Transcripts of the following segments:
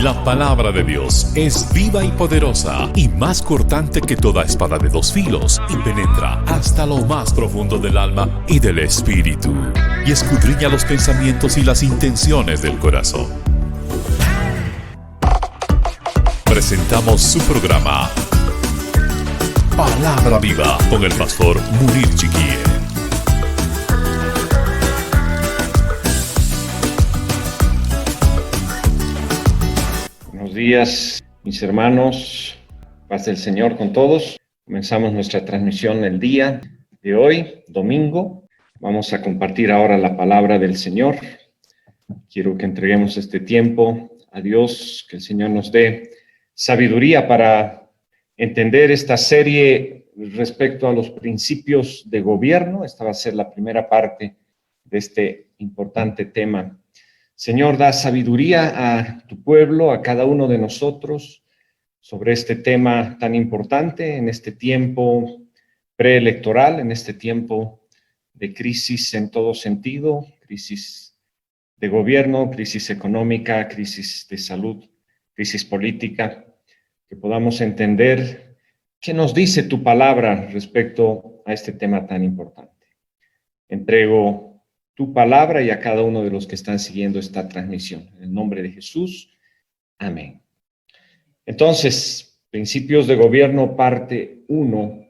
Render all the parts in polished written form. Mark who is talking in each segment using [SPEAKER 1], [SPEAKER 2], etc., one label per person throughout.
[SPEAKER 1] La palabra de Dios es viva y poderosa y más cortante que toda espada de dos filos y penetra hasta lo más profundo del alma y del espíritu y escudriña los pensamientos y las intenciones del corazón. Presentamos su programa Palabra Viva con el pastor Munir Chiquie.
[SPEAKER 2] Buenos días, mis hermanos, paz del Señor con todos. Comenzamos nuestra transmisión el día de hoy, domingo. Vamos a compartir ahora la palabra del Señor. Quiero que entreguemos este tiempo a Dios, que el Señor nos dé sabiduría para entender esta serie respecto a los principios de gobierno. Esta va a ser la primera parte de este importante tema. Señor, da sabiduría a tu pueblo, a cada uno de nosotros, sobre este tema tan importante en este tiempo preelectoral, en este tiempo de crisis en todo sentido, crisis de gobierno, crisis económica, crisis de salud, crisis política, que podamos entender qué nos dice tu palabra respecto a este tema tan importante. Entrego tu palabra y a cada uno de los que están siguiendo esta transmisión. En el nombre de Jesús, amén. Entonces, principios de gobierno, parte 1,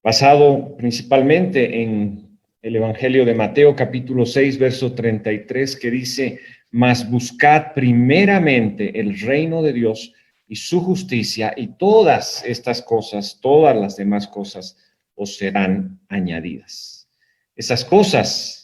[SPEAKER 2] basado principalmente en el Evangelio de Mateo, capítulo 6, verso 33, que dice: mas buscad primeramente el reino de Dios y su justicia, y todas estas cosas, todas las demás cosas, os serán añadidas. Esas cosas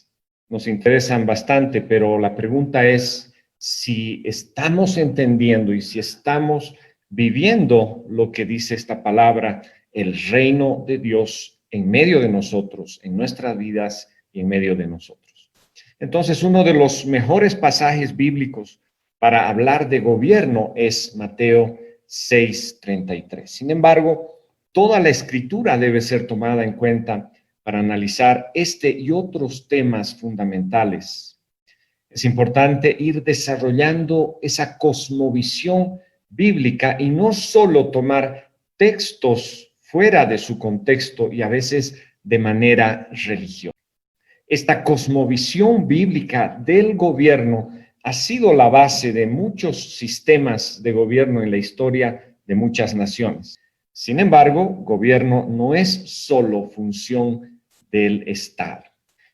[SPEAKER 2] nos interesan bastante, pero la pregunta es si estamos entendiendo y si estamos viviendo lo que dice esta palabra, el reino de Dios en medio de nosotros, en nuestras vidas y en medio de nosotros. Entonces, uno de los mejores pasajes bíblicos para hablar de gobierno es Mateo 6:33. Sin embargo, toda la escritura debe ser tomada en cuenta para analizar este y otros temas fundamentales. Es importante ir desarrollando esa cosmovisión bíblica y no solo tomar textos fuera de su contexto y a veces de manera religiosa. Esta cosmovisión bíblica del gobierno ha sido la base de muchos sistemas de gobierno en la historia de muchas naciones. Sin embargo, gobierno no es solo función del Estado.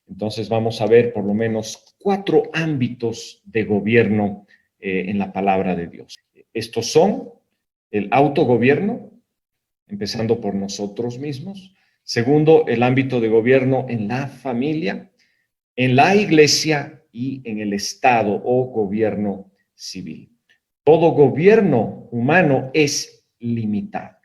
[SPEAKER 2] Entonces vamos a ver por lo menos 4 ámbitos de gobierno en la palabra de Dios. Estos son el autogobierno, empezando por nosotros mismos. Segundo, el ámbito de gobierno en la familia, en la iglesia y en el Estado o gobierno civil. Todo gobierno humano es limitado.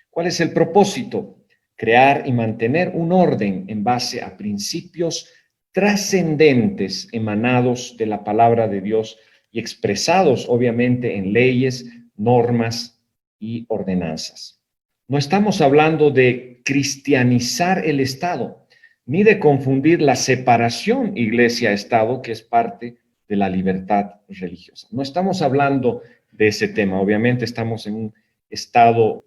[SPEAKER 2] ¿Cuál es el propósito? Crear y mantener un orden en base a principios trascendentes emanados de la palabra de Dios y expresados obviamente en leyes, normas y ordenanzas. No estamos hablando de cristianizar el Estado, ni de confundir la separación iglesia-Estado, que es parte de la libertad religiosa. No estamos hablando de ese tema. Obviamente estamos en un Estado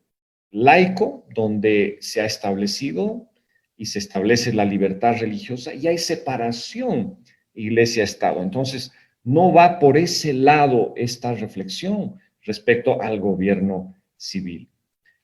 [SPEAKER 2] laico, donde se ha establecido y se establece la libertad religiosa y hay separación iglesia-Estado. Entonces, no va por ese lado esta reflexión respecto al gobierno civil.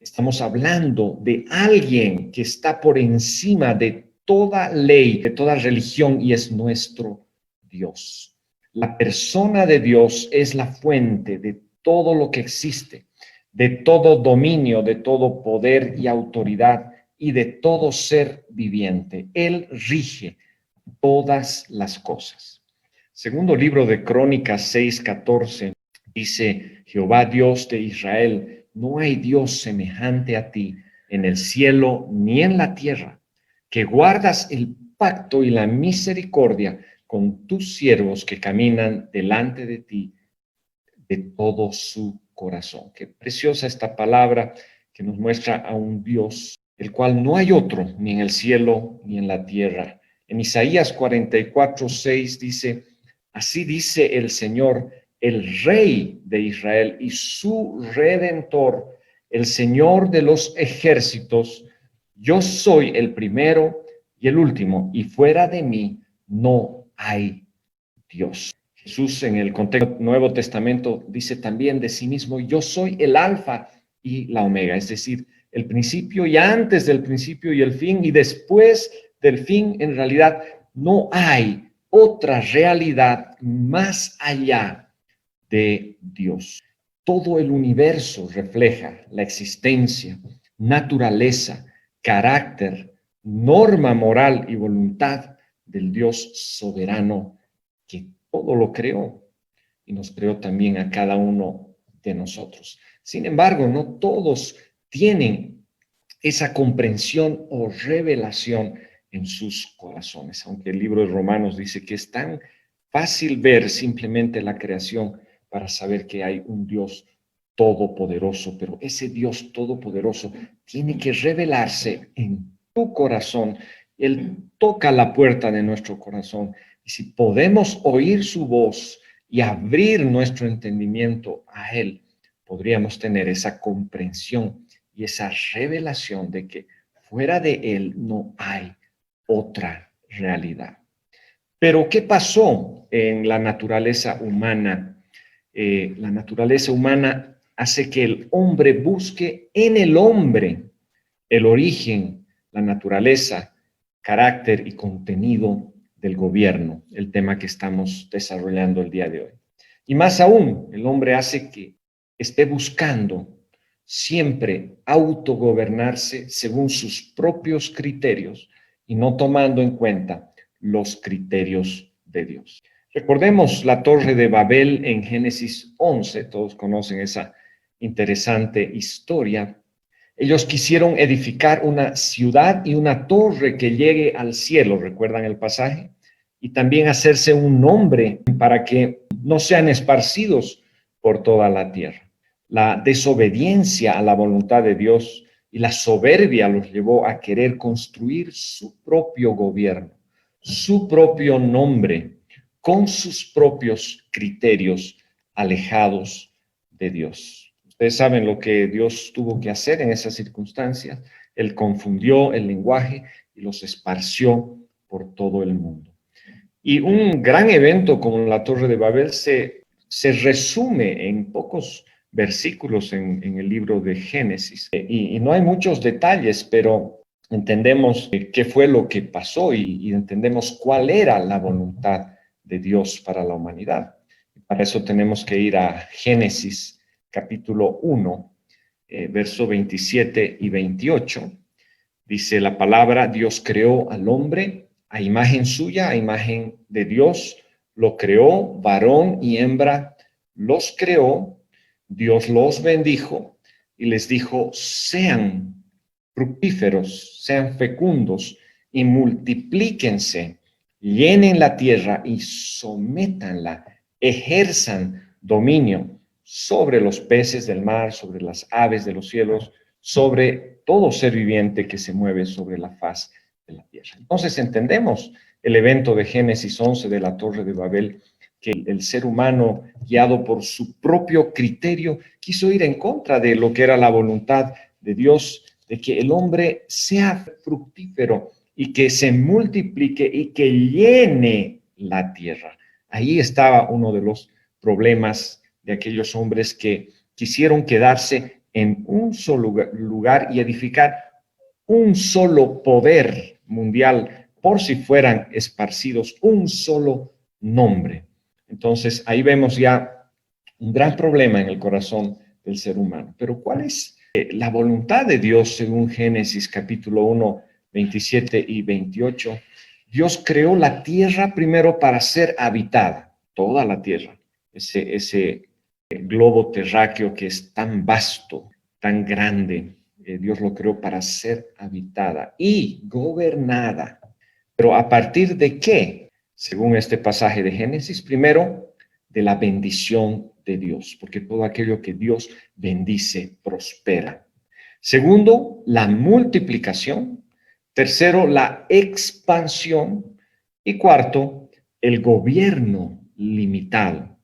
[SPEAKER 2] Estamos hablando de alguien que está por encima de toda ley, de toda religión, y es nuestro Dios. La persona de Dios es la fuente de todo lo que existe, de todo dominio, de todo poder y autoridad y de todo ser viviente. Él rige todas las cosas. Segundo libro de Crónicas 6:14 dice: Jehová Dios de Israel, no hay Dios semejante a ti en el cielo ni en la tierra, que guardas el pacto y la misericordia con tus siervos que caminan delante de ti de todo su corazón. Qué preciosa esta palabra que nos muestra a un Dios, el cual no hay otro, ni en el cielo ni en la tierra. En Isaías 44:6 dice: así dice el Señor, el Rey de Israel y su Redentor, el Señor de los ejércitos. Yo soy el primero y el último, y fuera de mí no hay Dios. Jesús en el contexto del Nuevo Testamento dice también de sí mismo: yo soy el alfa y la omega, es decir, el principio y antes del principio y el fin, y después del fin. En realidad no hay otra realidad más allá de Dios. Todo el universo refleja la existencia, naturaleza, carácter, norma moral y voluntad del Dios soberano que todo lo creó y nos creó también a cada uno de nosotros. Sin embargo, no todos tienen esa comprensión o revelación en sus corazones, aunque el libro de Romanos dice que es tan fácil ver simplemente la creación para saber que hay un Dios todopoderoso, pero ese Dios todopoderoso tiene que revelarse en tu corazón. Él toca la puerta de nuestro corazón, y si podemos oír su voz y abrir nuestro entendimiento a Él, podríamos tener esa comprensión y esa revelación de que fuera de Él no hay otra realidad. Pero ¿qué pasó en la naturaleza humana? La naturaleza humana hace que el hombre busque en el hombre el origen, la naturaleza, carácter y contenido del gobierno, el tema que estamos desarrollando el día de hoy. Y más aún, el hombre hace que esté buscando siempre autogobernarse según sus propios criterios y no tomando en cuenta los criterios de Dios. Recordemos la Torre de Babel en Génesis 11, todos conocen esa interesante historia. Ellos quisieron edificar una ciudad y una torre que llegue al cielo, ¿recuerdan el pasaje? Y también hacerse un nombre para que no sean esparcidos por toda la tierra. La desobediencia a la voluntad de Dios y la soberbia los llevó a querer construir su propio gobierno, su propio nombre, con sus propios criterios alejados de Dios. Ustedes saben lo que Dios tuvo que hacer en esas circunstancias. Él confundió el lenguaje y los esparció por todo el mundo. Y un gran evento como la Torre de Babel se resume en pocos versículos en el libro de Génesis. Y no hay muchos detalles, pero entendemos qué fue lo que pasó y entendemos cuál era la voluntad de Dios para la humanidad. Para eso tenemos que ir a Génesis capítulo 1, verso 27 y 28. Dice la palabra: Dios creó al hombre a imagen suya, a imagen de Dios lo creó, varón y hembra los creó. Dios los bendijo y les dijo: sean fructíferos, sean fecundos y multiplíquense, llenen la tierra y sométanla, ejerzan dominio sobre los peces del mar, sobre las aves de los cielos, sobre todo ser viviente que se mueve sobre la faz de la tierra. Entonces entendemos el evento de Génesis 11 de la Torre de Babel, que el ser humano, guiado por su propio criterio, quiso ir en contra de lo que era la voluntad de Dios, de que el hombre sea fructífero y que se multiplique y que llene la tierra. Ahí estaba uno de los problemas de aquellos hombres que quisieron quedarse en un solo lugar y edificar un solo poder mundial, por si fueran esparcidos, un solo nombre. Entonces, ahí vemos ya un gran problema en el corazón del ser humano. Pero ¿cuál es la voluntad de Dios según Génesis capítulo 1, 27 y 28? Dios creó la tierra primero para ser habitada, toda la tierra, ese globo terráqueo que es tan vasto, tan grande. Dios lo creó para ser habitada y gobernada. Pero ¿a partir de qué? Según este pasaje de Génesis, primero, de la bendición de Dios, porque todo aquello que Dios bendice prospera. Segundo, la multiplicación. Tercero, la expansión. Y cuarto, el gobierno limitado.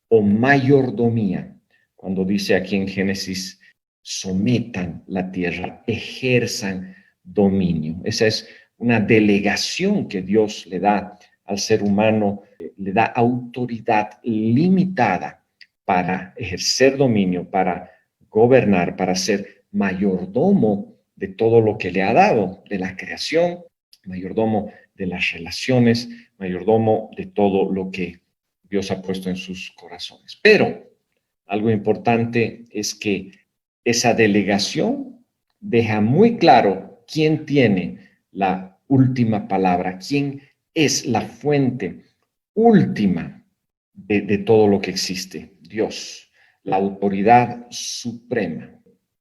[SPEAKER 2] o mayordomía, cuando dice aquí en Génesis, sometan la tierra, ejerzan dominio. Esa es una delegación que Dios le da al ser humano, le da autoridad limitada para ejercer dominio, para gobernar, para ser mayordomo de todo lo que le ha dado, de la creación, mayordomo de las relaciones, mayordomo de todo lo que Dios ha puesto en sus corazones. Pero algo importante es que esa delegación deja muy claro quién tiene la última palabra, quién es la fuente última de todo lo que existe, Dios, la autoridad suprema,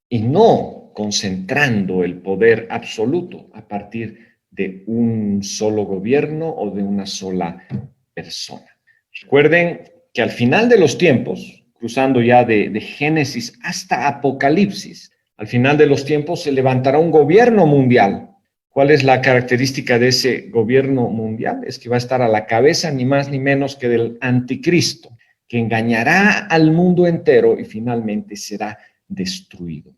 [SPEAKER 2] y no concentrando el poder absoluto a partir de un solo gobierno o de una sola persona. Recuerden que al final de los tiempos, cruzando ya de Génesis hasta Apocalipsis, al final de los tiempos se levantará un gobierno mundial. ¿Cuál es la característica de ese gobierno mundial? Es que va a estar a la cabeza ni más ni menos que del anticristo, que engañará al mundo entero y finalmente será destruido.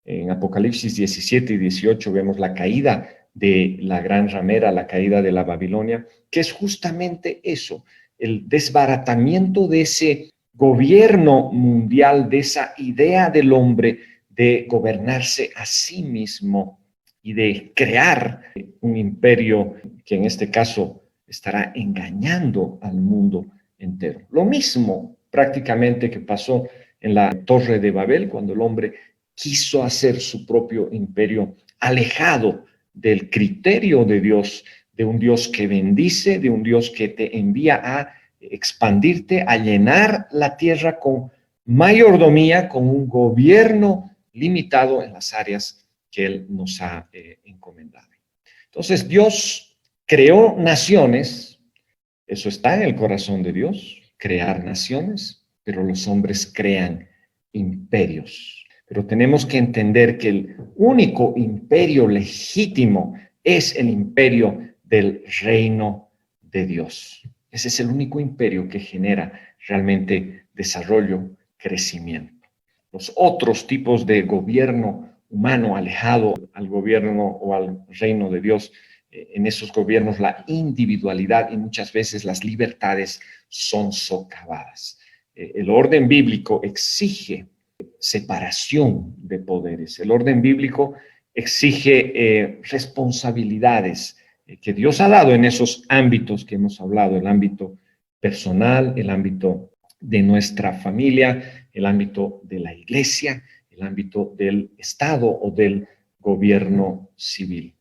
[SPEAKER 2] En Apocalipsis 17 y 18 vemos la caída de la gran ramera, la caída de la Babilonia, que es justamente eso, el desbaratamiento de ese gobierno mundial, de esa idea del hombre de gobernarse a sí mismo y de crear un imperio que en este caso estará engañando al mundo entero. Lo mismo prácticamente que pasó en la Torre de Babel, cuando el hombre quiso hacer su propio imperio alejado del criterio de Dios, de un Dios que bendice, de un Dios que te envía a expandirte, a llenar la tierra con mayordomía, con un gobierno limitado en las áreas que Él nos ha encomendado. Entonces, Dios creó naciones, eso está en el corazón de Dios, crear naciones, pero los hombres crean imperios. Pero tenemos que entender que el único imperio legítimo es el imperio del reino de Dios. Ese es el único imperio que genera realmente desarrollo, crecimiento. Los otros tipos de gobierno humano alejado al gobierno o al reino de Dios, en esos gobiernos la individualidad y muchas veces las libertades son socavadas. El orden bíblico exige separación de poderes. El orden bíblico exige responsabilidades que Dios ha dado en esos ámbitos que hemos hablado, el ámbito personal, el ámbito de nuestra familia, el ámbito de la iglesia, el ámbito del Estado o del gobierno civil.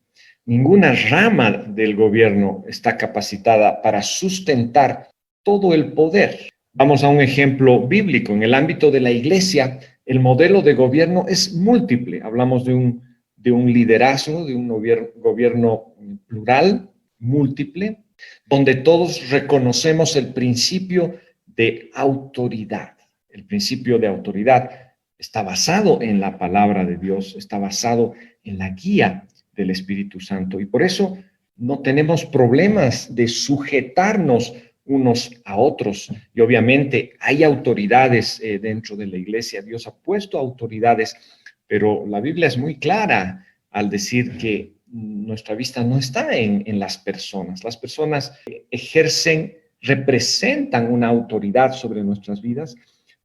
[SPEAKER 2] Ninguna rama del gobierno está capacitada para sustentar todo el poder. Vamos a un ejemplo bíblico. En el ámbito de la iglesia, el modelo de gobierno es múltiple. Hablamos de un liderazgo, de un gobierno plural, múltiple, donde todos reconocemos el principio de autoridad. El principio de autoridad está basado en la palabra de Dios, está basado en la guía del Espíritu Santo. Y por eso no tenemos problemas de sujetarnos unos a otros. Y obviamente hay autoridades dentro de la iglesia. Dios ha puesto autoridades, pero la Biblia es muy clara al decir que nuestra vista no está en las personas. Las personas ejercen, representan una autoridad sobre nuestras vidas,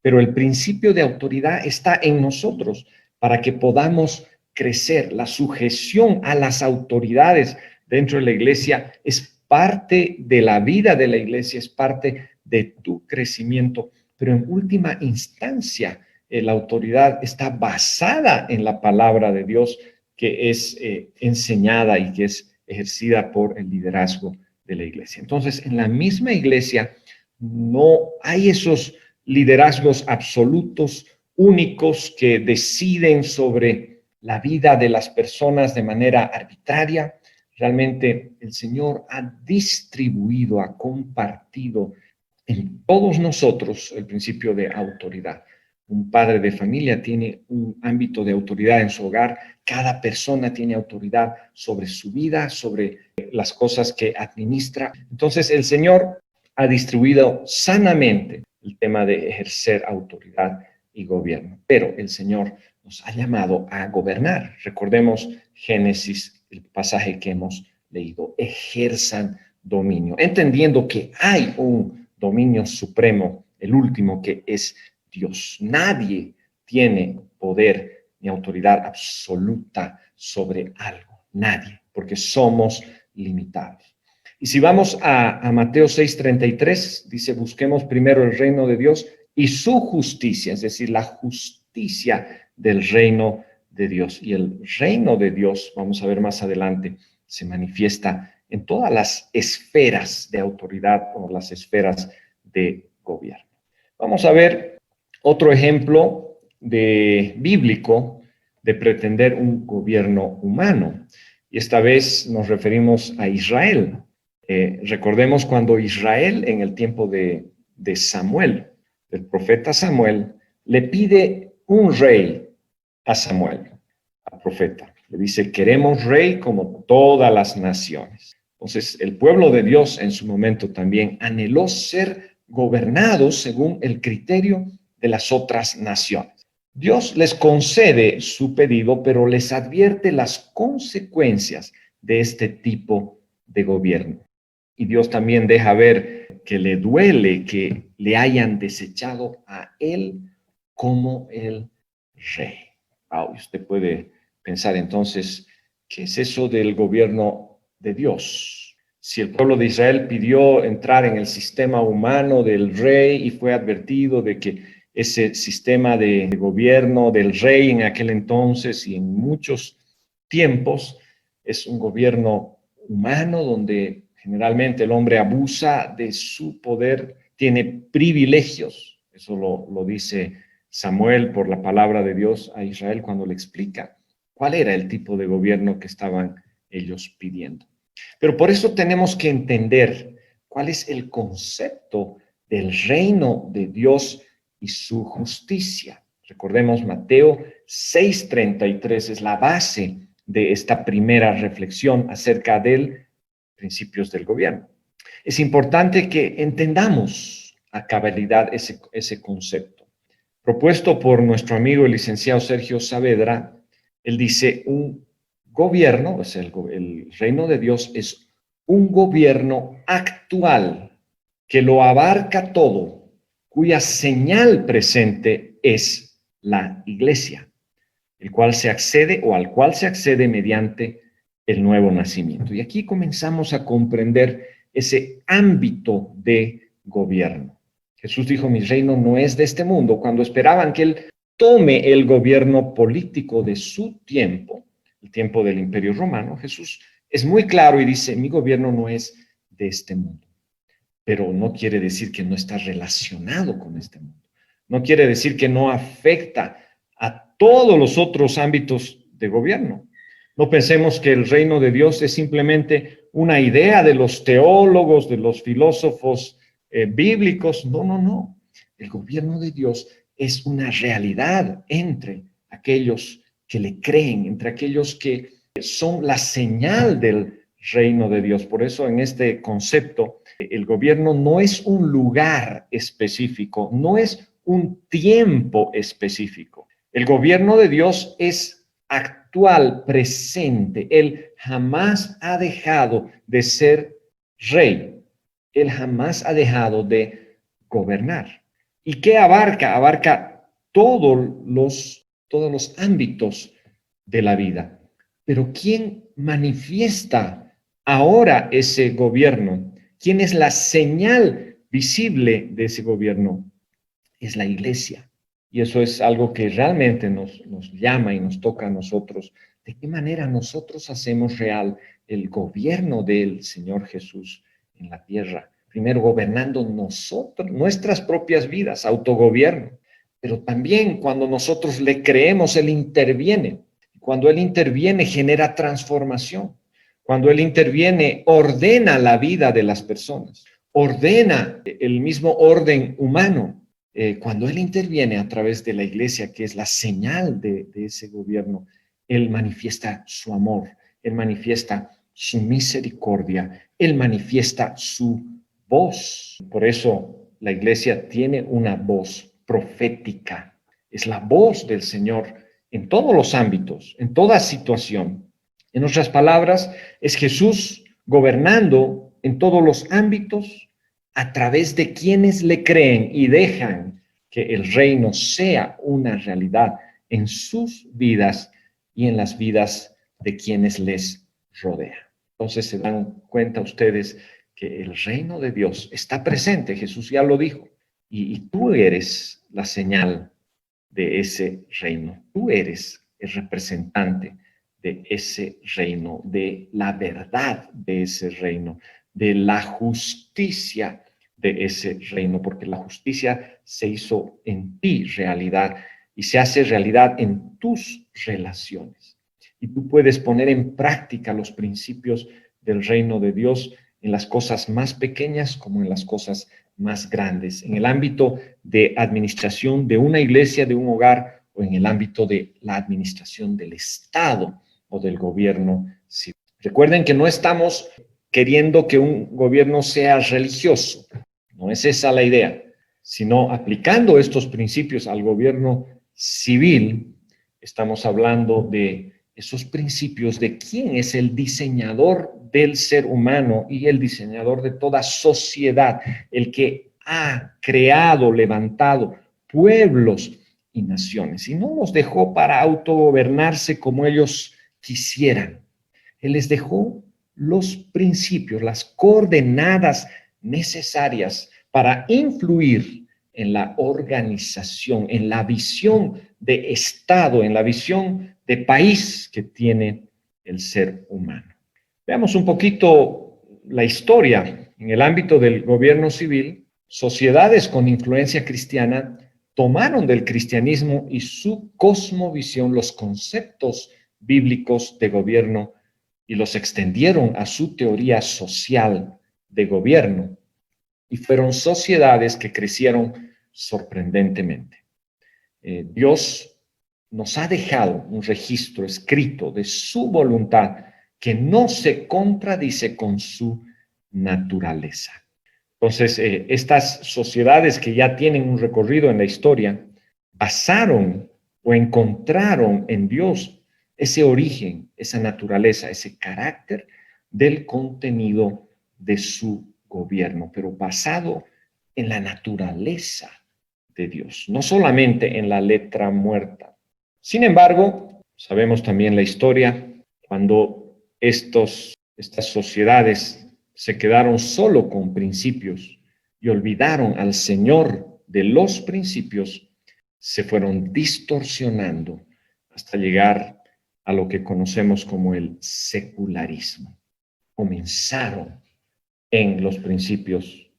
[SPEAKER 2] pero el principio de autoridad está en nosotros para que podamos crecer. La sujeción a las autoridades dentro de la iglesia es parte de la vida de la iglesia, es parte de tu crecimiento, pero en última instancia la autoridad está basada en la palabra de Dios que es enseñada y que es ejercida por el liderazgo de la iglesia. Entonces, en la misma iglesia no hay esos liderazgos absolutos, únicos, que deciden sobre la vida de las personas de manera arbitraria. Realmente el Señor ha distribuido, ha compartido en todos nosotros el principio de autoridad. Un padre de familia tiene un ámbito de autoridad en su hogar. Cada persona tiene autoridad sobre su vida, sobre las cosas que administra. Entonces el Señor ha distribuido sanamente el tema de ejercer autoridad y gobierno. Pero el Señor nos ha llamado a gobernar. Recordemos Génesis, el pasaje que hemos leído. Ejerzan dominio, entendiendo que hay un dominio supremo, el último, que es Dios. Nadie tiene poder ni autoridad absoluta sobre algo. Nadie, porque somos limitados. Y si vamos a Mateo 6:33, dice, busquemos primero el reino de Dios y su justicia, es decir, la justicia del reino de Dios. Y el reino de Dios, vamos a ver más adelante, se manifiesta en todas las esferas de autoridad o las esferas de gobierno. Vamos a ver otro ejemplo bíblico de pretender un gobierno humano. Y esta vez nos referimos a Israel. Recordemos cuando Israel, en el tiempo de Samuel, del profeta Samuel, le pide un rey a Samuel, al profeta. Le dice, queremos rey como todas las naciones. Entonces, el pueblo de Dios en su momento también anheló ser gobernados según el criterio de las otras naciones. Dios les concede su pedido, pero les advierte las consecuencias de este tipo de gobierno. Y Dios también deja ver que le duele que le hayan desechado a él como el rey. Wow, usted puede pensar entonces, ¿qué es eso del gobierno de Dios? Si el pueblo de Israel pidió entrar en el sistema humano del rey y fue advertido de que ese sistema de gobierno del rey en aquel entonces y en muchos tiempos es un gobierno humano donde generalmente el hombre abusa de su poder, tiene privilegios. Eso lo dice Samuel por la palabra de Dios a Israel cuando le explica cuál era el tipo de gobierno que estaban ellos pidiendo. Pero por eso tenemos que entender cuál es el concepto del reino de Dios y su justicia. Recordemos Mateo 6:33 es la base de esta primera reflexión acerca de principios del gobierno. Es importante que entendamos a cabalidad ese concepto. Propuesto por nuestro amigo el licenciado Sergio Saavedra, él dice, un gobierno, o sea, el reino de Dios es un gobierno actual que lo abarca todo, cuya señal presente es la iglesia, el cual se accede o al cual se accede mediante el nuevo nacimiento. Y aquí comenzamos a comprender ese ámbito de gobierno. Jesús dijo, mi reino no es de este mundo. Cuando esperaban que él tome el gobierno político de su tiempo, el tiempo del Imperio Romano, Jesús es muy claro y dice, mi gobierno no es de este mundo. Pero no quiere decir que no está relacionado con este mundo. No quiere decir que no afecta a todos los otros ámbitos de gobierno. No pensemos que el reino de Dios es simplemente una idea de los teólogos, de los filósofos bíblicos. No, no, no. El gobierno de Dios es una realidad entre aquellos que le creen, entre aquellos que son la señal del reino de Dios. Por eso en este concepto, el gobierno no es un lugar específico, no es un tiempo específico. El gobierno de Dios es actual, presente. Él jamás ha dejado de ser rey. Él jamás ha dejado de gobernar. ¿Y qué abarca? Abarca todos los ámbitos de la vida. Pero ¿quién manifiesta ahora ese gobierno? ¿Quién es la señal visible de ese gobierno? Es la iglesia. Y eso es algo que realmente nos llama y nos toca a nosotros. ¿De qué manera nosotros hacemos real el gobierno del Señor Jesús en la tierra? Primero, gobernando nosotros, nuestras propias vidas, autogobierno. Pero también cuando nosotros le creemos, Él interviene. Cuando Él interviene, genera transformación. Cuando Él interviene, ordena la vida de las personas. Ordena el mismo orden humano. Cuando Él interviene a través de la iglesia, que es la señal de ese gobierno, Él manifiesta su amor, Él manifiesta su misericordia, Él manifiesta su voz. Por eso la iglesia tiene una voz profética. Es la voz del Señor en todos los ámbitos, en toda situación. En otras palabras, es Jesús gobernando en todos los ámbitos a través de quienes le creen y dejan que el reino sea una realidad en sus vidas y en las vidas de quienes les rodean. Entonces se dan cuenta ustedes que el reino de Dios está presente, Jesús ya lo dijo, y tú eres la señal de ese reino. Tú eres el representante de ese reino, de la verdad de ese reino, de la justicia de ese reino, porque la justicia se hizo en ti realidad y se hace realidad en tus relaciones. Y tú puedes poner en práctica los principios del reino de Dios en las cosas más pequeñas como en las cosas más grandes, en el ámbito de administración de una iglesia, de un hogar, o en el ámbito de la administración del Estado o del gobierno civil. Recuerden que no estamos queriendo que un gobierno sea religioso, no es esa la idea, sino aplicando estos principios al gobierno civil, estamos hablando de esos principios de quién es el diseñador del ser humano y el diseñador de toda sociedad, el que ha creado, levantado pueblos y naciones, y no los dejó para autogobernarse como ellos quisieran. Él les dejó los principios, las coordenadas necesarias para influir en la organización, en la visión de Estado, en la visión de país que tiene el ser humano. Veamos un poquito la historia. En el ámbito del gobierno civil, sociedades con influencia cristiana tomaron del cristianismo y su cosmovisión los conceptos bíblicos de gobierno y los extendieron a su teoría social de gobierno. Y fueron sociedades que crecieron sorprendentemente. Dios nos ha dejado un registro escrito de su voluntad que no se contradice con su naturaleza. Entonces, estas sociedades que ya tienen un recorrido en la historia, basaron o encontraron en Dios ese origen, esa naturaleza, ese carácter del contenido de su gobierno, pero basado en la naturaleza de Dios, no solamente en la letra muerta. Sin embargo, sabemos también la historia, cuando estas sociedades se quedaron solo con principios y olvidaron al Señor de los principios, se fueron distorsionando hasta llegar a lo que conocemos como el secularismo. Comenzaron en los principios,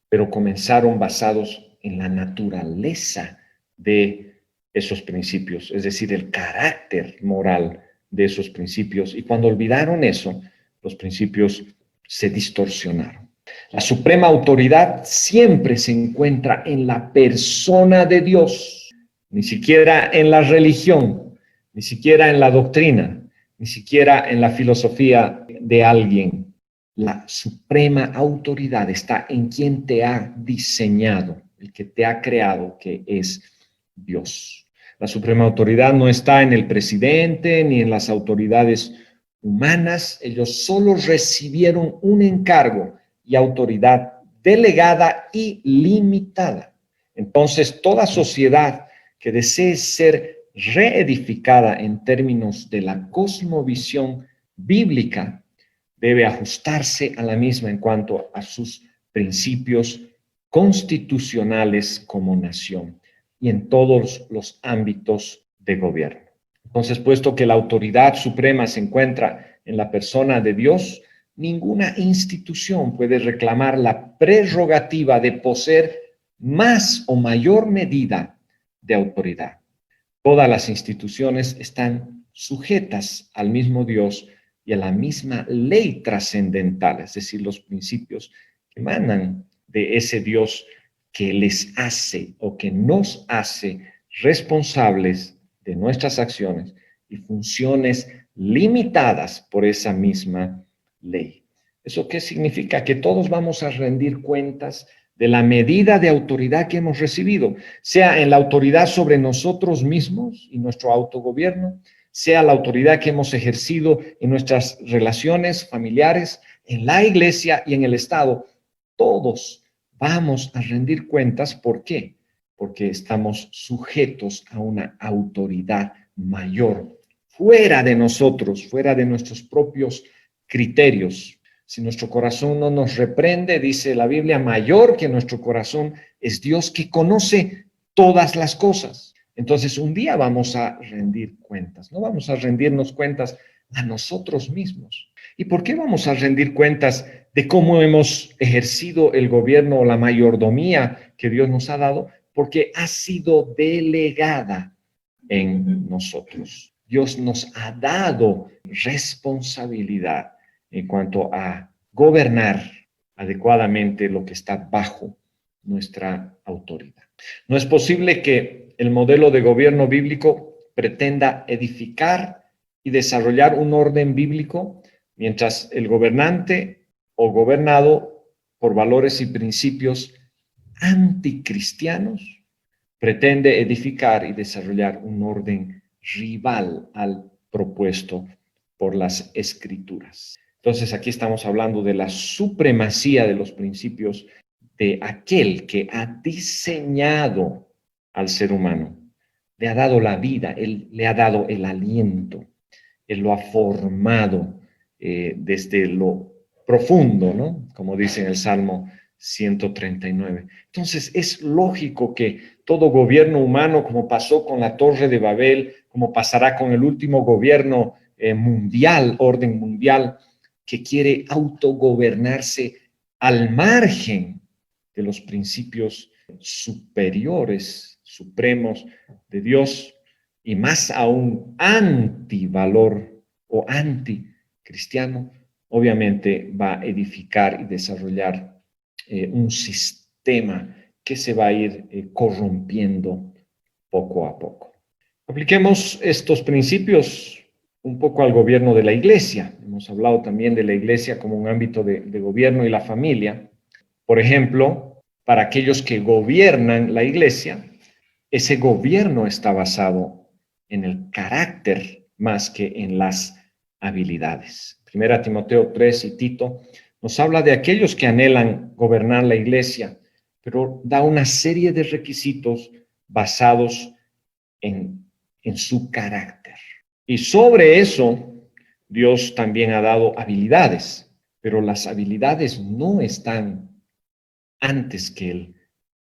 [SPEAKER 2] pero comenzaron basados en la naturaleza de esos principios, es decir, el carácter moral de esos principios. Y cuando olvidaron eso, los principios se distorsionaron. La suprema autoridad siempre se encuentra en la persona de Dios, ni siquiera en la religión, ni siquiera en la doctrina, ni siquiera en la filosofía de alguien. La suprema autoridad está en quien te ha diseñado, el que te ha creado, que es Dios. La suprema autoridad no está en el presidente ni en las autoridades humanas. Ellos solo recibieron un encargo y autoridad delegada y limitada. Entonces, toda sociedad que desee ser reedificada en términos de la cosmovisión bíblica debe ajustarse a la misma en cuanto a sus principios constitucionales como nación y en todos los ámbitos de gobierno. Entonces, puesto que la autoridad suprema se encuentra en la persona de Dios, ninguna institución puede reclamar la prerrogativa de poseer más o mayor medida de autoridad. Todas las instituciones están sujetas al mismo Dios y a la misma ley trascendental, es decir, los principios que emanan de ese Dios que les hace o que nos hace responsables de nuestras acciones y funciones limitadas por esa misma ley. ¿Eso qué significa? Que todos vamos a rendir cuentas de la medida de autoridad que hemos recibido, sea en la autoridad sobre nosotros mismos y nuestro autogobierno, sea la autoridad que hemos ejercido en nuestras relaciones familiares, en la iglesia y en el Estado. Todos vamos a rendir cuentas. ¿Por qué? Porque estamos sujetos a una autoridad mayor, fuera de nosotros, fuera de nuestros propios criterios. Si nuestro corazón no nos reprende, dice la Biblia, mayor que nuestro corazón es Dios, que conoce todas las cosas. Entonces, un día vamos a rendir cuentas, no vamos a rendirnos cuentas a nosotros mismos. ¿Y por qué vamos a rendir cuentas de cómo hemos ejercido el gobierno o la mayordomía que Dios nos ha dado? Porque ha sido delegada en nosotros. Dios nos ha dado responsabilidad en cuanto a gobernar adecuadamente lo que está bajo nuestra autoridad. No es posible que el modelo de gobierno bíblico pretenda edificar y desarrollar un orden bíblico mientras el gobernante o gobernado por valores y principios anticristianos pretende edificar y desarrollar un orden rival al propuesto por las Escrituras. Entonces, aquí estamos hablando de la supremacía de los principios de aquel que ha diseñado al ser humano, le ha dado la vida, él le ha dado el aliento, él lo ha formado desde lo profundo, ¿no? Como dice en el Salmo 139. Entonces, es lógico que todo gobierno humano, como pasó con la Torre de Babel, como pasará con el último gobierno mundial, orden mundial, que quiere autogobernarse al margen de los principios superiores, supremos de Dios, y más aún antivalor o anticristiano, obviamente va a edificar y desarrollar un sistema que se va a ir corrompiendo poco a poco. Apliquemos estos principios un poco al gobierno de la iglesia. Hemos hablado también de la iglesia como un ámbito de gobierno y la familia. Por ejemplo, para aquellos que gobiernan la iglesia, ese gobierno está basado en el carácter más que en las habilidades. Primera Timoteo 3 y Tito nos habla de aquellos que anhelan gobernar la iglesia, pero da una serie de requisitos basados en su carácter. Y sobre eso, Dios también ha dado habilidades, pero las habilidades no están antes que el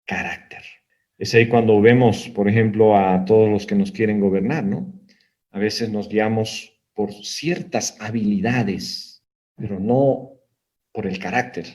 [SPEAKER 2] carácter. Es ahí cuando vemos, por ejemplo, a todos los que nos quieren gobernar, ¿no? A veces nos guiamos por ciertas habilidades, pero no por el carácter.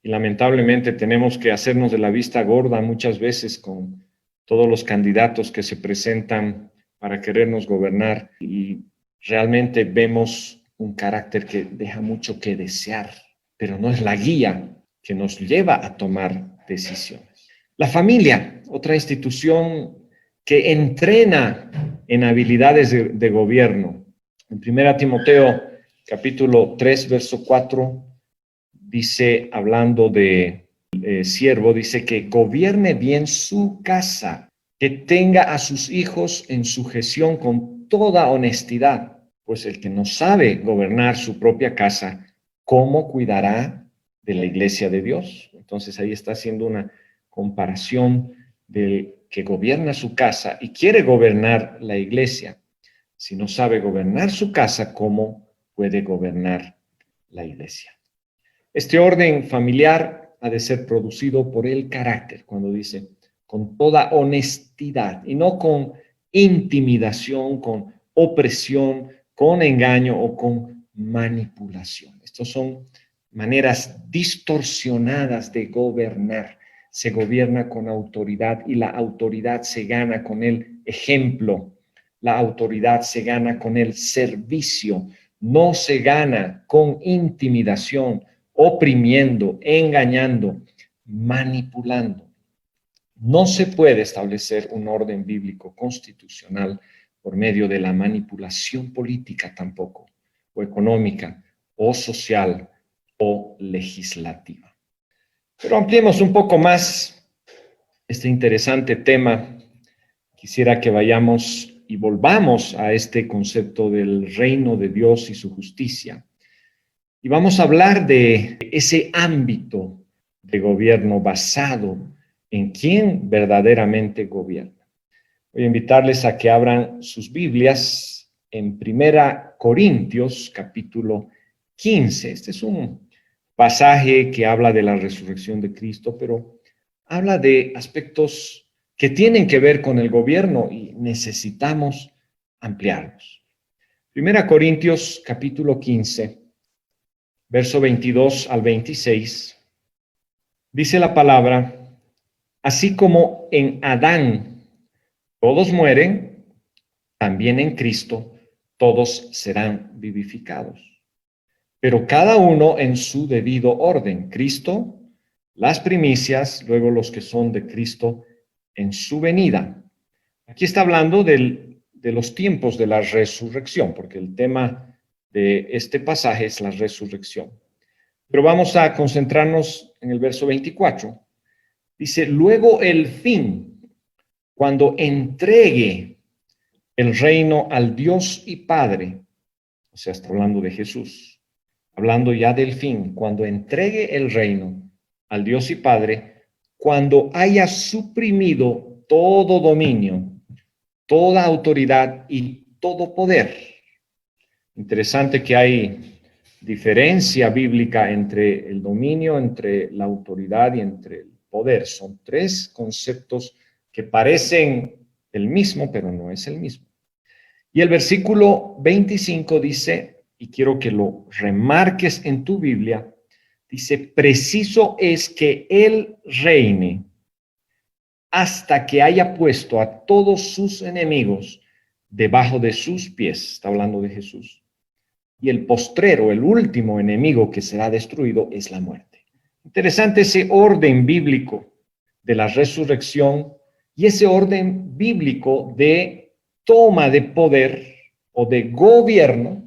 [SPEAKER 2] Y lamentablemente tenemos que hacernos de la vista gorda muchas veces con todos los candidatos que se presentan para querernos gobernar, y realmente vemos un carácter que deja mucho que desear, pero no es la guía que nos lleva a tomar decisiones. La familia, otra institución que entrena en habilidades de gobierno. En 1 Timoteo capítulo 3, verso 4, dice, hablando de siervo, dice que gobierne bien su casa, que tenga a sus hijos en sujeción con toda honestidad, pues el que no sabe gobernar su propia casa, ¿cómo cuidará de la iglesia de Dios? Entonces ahí está haciendo una comparación del que gobierna su casa y quiere gobernar la iglesia. Si no sabe gobernar su casa, ¿cómo puede gobernar la iglesia? Este orden familiar ha de ser producido por el carácter, cuando dice con toda honestidad y no con intimidación, con opresión, con engaño o con manipulación. Estos son maneras distorsionadas de gobernar. Se gobierna con autoridad y la autoridad se gana con el ejemplo. La autoridad se gana con el servicio. No se gana con intimidación, oprimiendo, engañando, manipulando. No se puede establecer un orden bíblico constitucional por medio de la manipulación política tampoco, o económica, o social, o legislativa. Pero ampliemos un poco más este interesante tema. Quisiera que vayamos y volvamos a este concepto del reino de Dios y su justicia. Y vamos a hablar de ese ámbito de gobierno basado en quién verdaderamente gobierna. Voy a invitarles a que abran sus Biblias en 1 Corintios, capítulo 15. Este es un pasaje que habla de la resurrección de Cristo, pero habla de aspectos que tienen que ver con el gobierno y necesitamos ampliarlos. 1 Corintios, capítulo 15, verso 22 al 26, dice la palabra: así como en Adán todos mueren, también en Cristo todos serán vivificados. Pero cada uno en su debido orden. Cristo, las primicias, luego los que son de Cristo en su venida. Aquí está hablando de los tiempos de la resurrección, porque el tema de este pasaje es la resurrección. Pero vamos a concentrarnos en el verso 24. Dice: luego el fin, cuando entregue el reino al Dios y Padre, o sea, está hablando de Jesús, hablando ya del fin, cuando entregue el reino al Dios y Padre, cuando haya suprimido todo dominio, toda autoridad y todo poder. Interesante que hay diferencia bíblica entre el dominio, entre la autoridad y entre el poder. Son tres conceptos que parecen el mismo, pero no es el mismo. Y el versículo 25 dice, y quiero que lo remarques en tu Biblia, dice: preciso es que Él reine hasta que haya puesto a todos sus enemigos debajo de sus pies. Está hablando de Jesús. Y el postrero, el último enemigo que será destruido, es la muerte. Interesante ese orden bíblico de la resurrección y ese orden bíblico de toma de poder o de gobierno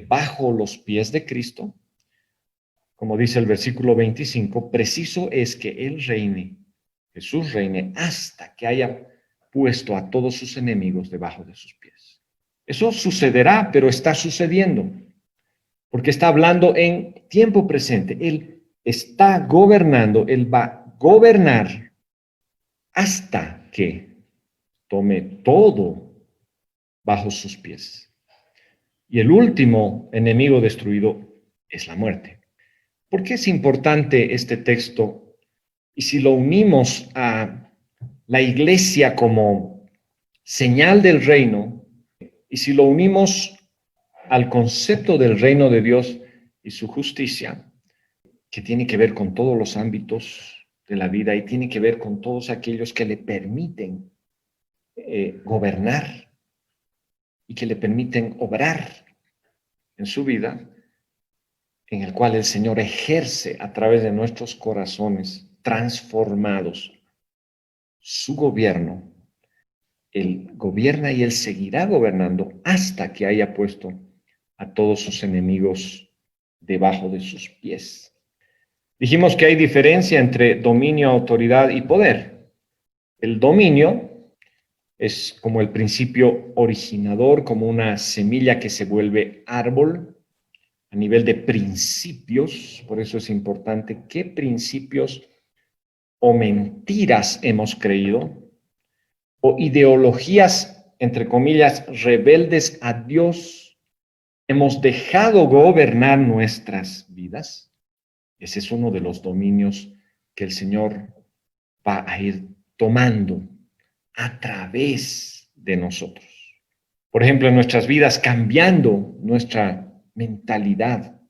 [SPEAKER 2] bajo los pies de Cristo. Como dice el versículo 25, preciso es que Él reine, Jesús reine, hasta que haya puesto a todos sus enemigos debajo de sus pies. Eso sucederá, pero está sucediendo, porque está hablando en tiempo presente. Él está gobernando, Él va a gobernar hasta que tome todo bajo sus pies. Y el último enemigo destruido es la muerte. ¿Por qué es importante este texto? Y si lo unimos a la iglesia como señal del reino, y si lo unimos al concepto del reino de Dios y su justicia, que tiene que ver con todos los ámbitos de la vida y tiene que ver con todos aquellos que le permiten gobernar y que le permiten obrar en su vida, en el cual el Señor ejerce a través de nuestros corazones transformados su gobierno. Él gobierna y Él seguirá gobernando hasta que haya puesto a todos sus enemigos debajo de sus pies. Dijimos que hay diferencia entre dominio, autoridad y poder. El dominio es como el principio originador, como una semilla que se vuelve árbol a nivel de principios. Por eso es importante qué principios o mentiras hemos creído, o ideologías, entre comillas, rebeldes a Dios, hemos dejado gobernar nuestras vidas. Ese es uno de los dominios que el Señor va a ir tomando a través de nosotros. Por ejemplo, en nuestras vidas, cambiando nuestra mentalidad,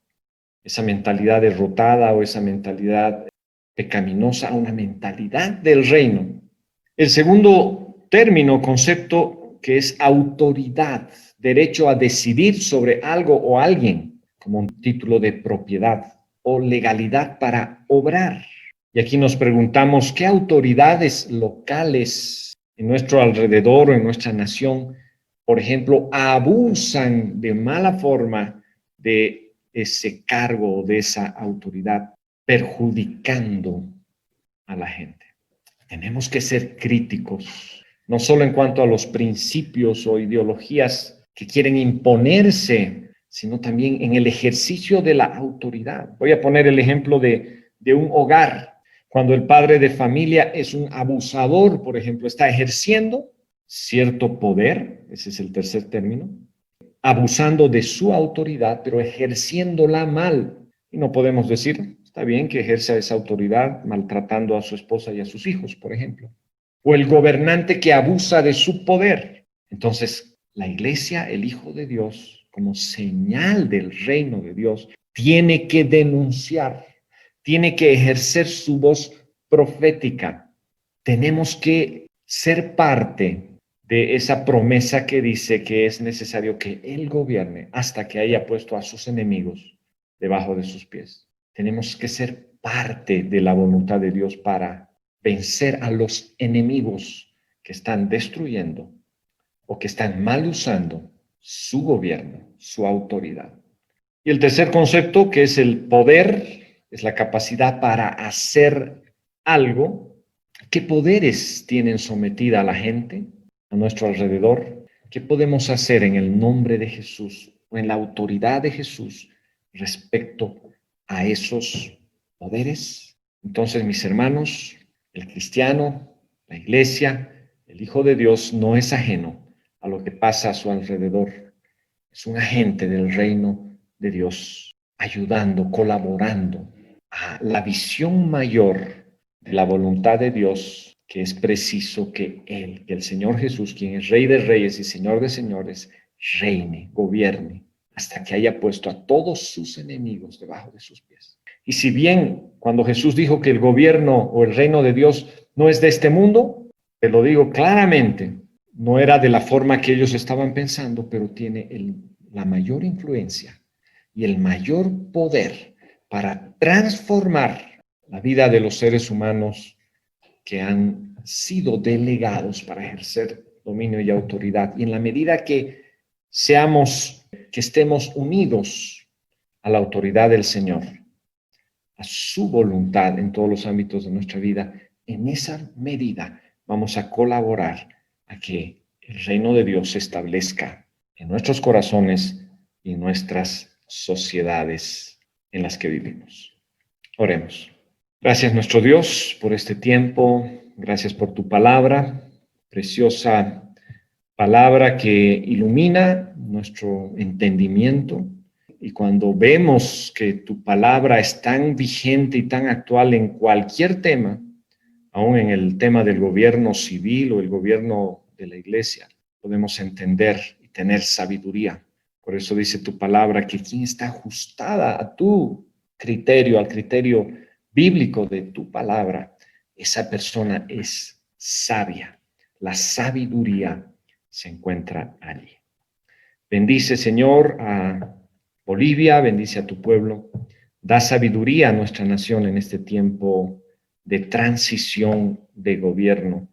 [SPEAKER 2] esa mentalidad derrotada o esa mentalidad pecaminosa a una mentalidad del reino. El segundo término, concepto, que es autoridad, derecho a decidir sobre algo o alguien, como un título de propiedad, o legalidad para obrar. Y aquí nos preguntamos, ¿qué autoridades locales en nuestro alrededor o en nuestra nación, por ejemplo, abusan de mala forma de ese cargo o de esa autoridad? perjudicando a la gente. Tenemos que ser críticos, no solo en cuanto a los principios o ideologías que quieren imponerse, sino también en el ejercicio de la autoridad. Voy a poner el ejemplo de un hogar. Cuando el padre de familia es un abusador, por ejemplo, está ejerciendo cierto poder, ese es el tercer término, abusando de su autoridad, pero ejerciéndola mal. Y no podemos decir, está bien que ejerza esa autoridad maltratando a su esposa y a sus hijos, por ejemplo. O el gobernante que abusa de su poder. Entonces, la iglesia, el Hijo de Dios, como señal del reino de Dios, tiene que denunciar, tiene que ejercer su voz profética. Tenemos que ser parte de esa promesa que dice que es necesario que Él gobierne hasta que haya puesto a sus enemigos debajo de sus pies. Tenemos que ser parte de la voluntad de Dios para vencer a los enemigos que están destruyendo o que están mal usando su gobierno, su autoridad. Y el tercer concepto, que es el poder, es la capacidad para hacer algo. ¿Qué poderes tienen sometida a la gente a nuestro alrededor? ¿Qué podemos hacer en el nombre de Jesús o en la autoridad de Jesús respecto a esos poderes? Entonces, mis hermanos, el cristiano, la iglesia, el Hijo de Dios no es ajeno a lo que pasa a su alrededor. Es un agente del reino de Dios, ayudando, colaborando a la visión mayor de la voluntad de Dios, que es preciso que Él, que el Señor Jesús, quien es Rey de Reyes y Señor de Señores, reine, gobierne, hasta que haya puesto a todos sus enemigos debajo de sus pies. Y si bien cuando Jesús dijo que el gobierno o el reino de Dios no es de este mundo, te lo digo claramente, no era de la forma que ellos estaban pensando, pero tiene la mayor influencia y el mayor poder para transformar la vida de los seres humanos que han sido delegados para ejercer dominio y autoridad. Y en la medida que estemos unidos a la autoridad del Señor, a su voluntad en todos los ámbitos de nuestra vida, en esa medida vamos a colaborar a que el reino de Dios se establezca en nuestros corazones y en nuestras sociedades en las que vivimos. Oremos. Gracias, nuestro Dios, por este tiempo. Gracias por tu palabra, preciosa palabra que ilumina nuestro entendimiento. Y cuando vemos que tu palabra es tan vigente y tan actual en cualquier tema, aún en el tema del gobierno civil o el gobierno de la iglesia, podemos entender y tener sabiduría. Por eso dice tu palabra que quien está ajustada a tu criterio, al criterio bíblico de tu palabra, esa persona es sabia. La sabiduría se encuentra allí. Bendice, Señor, a Bolivia, bendice a tu pueblo. Da sabiduría a nuestra nación en este tiempo de transición de gobierno.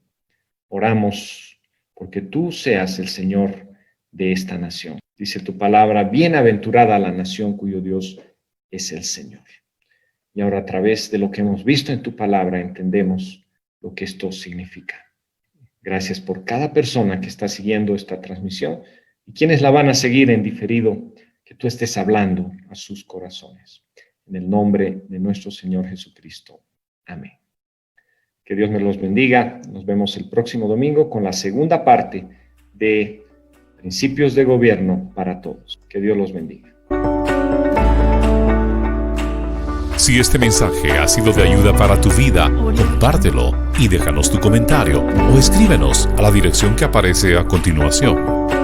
[SPEAKER 2] Oramos porque tú seas el Señor de esta nación. Dice tu palabra, bienaventurada la nación cuyo Dios es el Señor. Y ahora a través de lo que hemos visto en tu palabra entendemos lo que esto significa. Gracias por cada persona que está siguiendo esta transmisión y quienes la van a seguir en diferido, que tú estés hablando a sus corazones. En el nombre de nuestro Señor Jesucristo. Amén. Que Dios me los bendiga. Nos vemos el próximo domingo con la segunda parte de Principios de Gobierno para Todos. Que Dios los bendiga.
[SPEAKER 1] Si este mensaje ha sido de ayuda para tu vida, compártelo y déjanos tu comentario o escríbenos a la dirección que aparece a continuación.